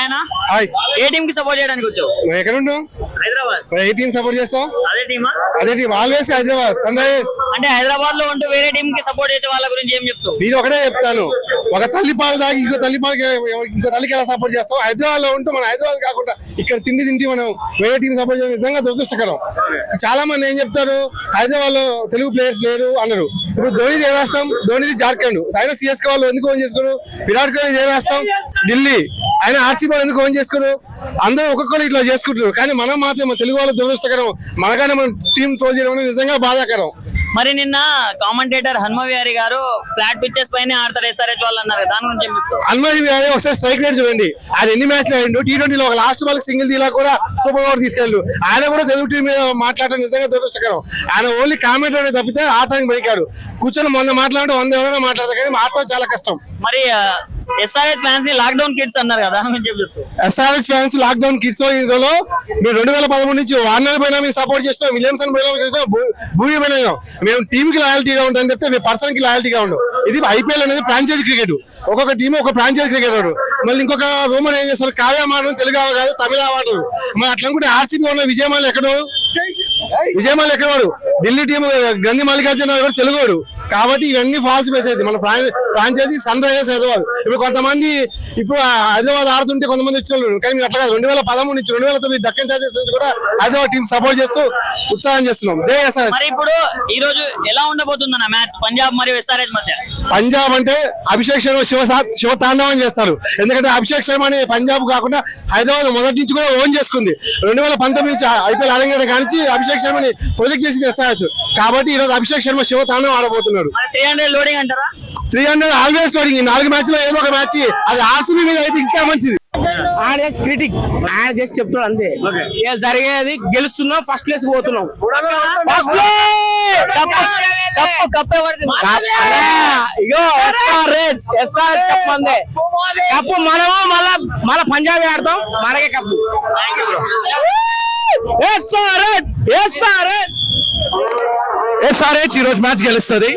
హాయనా ఏ team కి support చేయడానికి వచ్చావు? ఎక్కడ ఉన్నావు? హైదరాబాద్. ఏ టీం సపోర్ట్ చేస్తావు? అదే టీమా? అదే team always Hyderabad Sunrisers. అంటే హైదరాబాద్ లో ఉంటూ వేరే టీమ్ కి సపోర్ట్ చేసే వాళ్ళ గురించి ఏం చెప్తావు? నేను ఒకటే చెప్తాను, ఒక తల్లి పాలు దాగి ఇంకో తల్లికి ఎలా సపోర్ట్ చేస్తాం? హైదరాబాద్ లో ఉంటూ మన హైదరాబాద్ కాకుండా ఇక్కడ తిండి మనం వేరే టీం సపోర్ట్ చేయడం నిజంగా దురదృష్టకరం. చాలా మంది ఏం చెప్తారు, హైదరాబాద్ లో తెలుగు ప్లేయర్స్ లేరు అన్నారు. ఇప్పుడు ధోనిది ఏ రాష్ట్రం? ధోనిది జార్ఖండ్. ఆయన సిఎస్కే వాళ్ళు ఎందుకు ఓన్ చేసుకోరు? విరాట్ కోహ్లీ ఏ రాష్ట్రం? ఢిల్లీ. ఆయన ఆర్సీబీ వాళ్ళు ఎందుకు ఓన్ చేసుకోరు? అందరూ ఒక్కొక్కరు ఇట్లా చేసుకుంటారు. కానీ మనం మాత్రం మన తెలుగు వాళ్ళు దురదృష్టకరం. మనగానే మన టీం ట్రోల్ చేయడం నిజంగా బాధాకరం. మరి నిన్న కామెంటేటర్ హన్మవిహారి గారు ఫ్లాట్ పిచ్చెస్ పైన ఆడతారు ఎస్ఆర్హెచ్ వాళ్ళు అన్నారు, దాని గురించి ఏం చెప్తావు? హన్మవిహారి ఒకసారి స్ట్రైక్ రేట్ చూడండి, ఆయన ఎన్ని మ్యాచ్లు ఆడిండు. T20లో ఒక లాస్ట్ బాల్ సింగిల్ తీలా కూడా సూపర్ ఓవర్ తీసుకెళ్ళాడు. ఆయన కూడా తెలుగు టీం మీద మాట్లాడడం నిజంగా దురదృష్టకరం. ఆయన ఓన్లీ కామెంటరీ తప్పితే ఆటడానికి బయకాడు. కూర్చొని మాట్లాడితే 100 ఎవరైనా మాట్లాడతారు, కానీ మాట్లాడడం చాలా కష్టం. మరి ఎస్ఆర్హెచ్ ఫ్యాన్స్ లాక్డౌన్ కిడ్స్ అన్నారు కదా, దాని గురించి ఏం చెప్తావు? ఎస్ఆర్హెచ్ ఫ్యాన్స్ లాక్డౌన్ కిడ్స్ ఇందులో మీరు 2013 నుంచి వార్నర్ పైన మేము సపోర్ట్ చేస్తాం, విలియమ్సన్ పైన చేస్తాం, భూమి పైన మేము టీమ్ కి లాయల్టీగా ఉంటాం చెప్తే పర్సన్ కి లాయల్టీగా ఉండవు. ఇది ఐపీఎల్ అనేది ఫ్రాంచైజీ క్రికెట్. ఒక్కొక్క టీం ఒక ఫ్రాంచైజీ క్రికెటర్. మళ్ళీ ఇంకొక రూమర్ ఏం చేస్తారు, కావ్య మాటలు తెలుగు కాదు తమిళ మాటలు. మరి అట్లా అనుకుంటే ఆర్సీబీ ఉన్న విజయమాల ఎక్కడోడు? విజయమాల ఎక్కడవాడు? ఢిల్లీ టీం గంధి మల్లికార్జున కూడా తెలుగువాడు. కాబట్టి ఇవన్నీ ఫాల్స్ మెసేజ్. మన ఫ్రాంచైజీ సన్ రైజర్స్ హైదరాబాద్. ఇప్పుడు కొంతమంది ఇప్పుడు హైదరాబాద్ ఆడుతుంటే కొంతమంది వచ్చేవాళ్ళు, కానీ అట్లా కాదు. 2013 నుంచి 2009 డక్కన్ చార్జర్స్ నుంచి కూడా హైదరాబాద్ టీం సపోర్ట్ చేస్తూ ఉత్సాహం చేస్తున్నాం. జై ఎస్ఆర్హెచ్. మరి ఇప్పుడు ఈ రోజు ఎలా ఉండబోతుందన్న మ్యాచ్ పంజాబ్ మరియు ఎస్ఆర్హెచ్ మధ్య? పంజాబ్ అంటే అభిషేక్ శర్మ శివ తాండవం చేస్తారు. ఎందుకంటే అభిషేక్ శర్మ అనే పంజాబ్ కాకుండా హైదరాబాద్ మొదటి నుంచి కూడా ఓన్ చేసుకుంది. 2019 నుంచి ఐపీఎల్ ఆడంగా కానించి అభిషేక్ శర్మని ప్రొజెక్ట్ చేసి ఎస్ఆర్హెచ్. కాబట్టి ఈ రోజు అభిషేక్ శర్మ శివ తాండవం ఆడబోతున్నాడు. 300 లోడింగ్ అంటారా? 300 ఆల్వేస్ లోడింగ్. 4 మ్యాచ్లో ఏదో ఒక మ్యాచ్ అది ఆర్సీబీ మీద అయితే ఇంకా మంచిది. ఆయన జస్ట్ క్రిటిక్, ఆయన జస్ట్ చెప్తాడు అంతే. జరిగేది గెలుస్తున్నాం, ఫస్ట్ ప్లేస్ పోతున్నాం. ఇగో ఎస్ఆర్హెచ్ కప్ అందే. కప్పు మనము మళ్ళా పంజాబ్ ఆడతాం, మనకే కప్పు. ఎస్ఆర్హెచ్ ఈ రోజు మ్యాచ్ గెలుస్తుంది.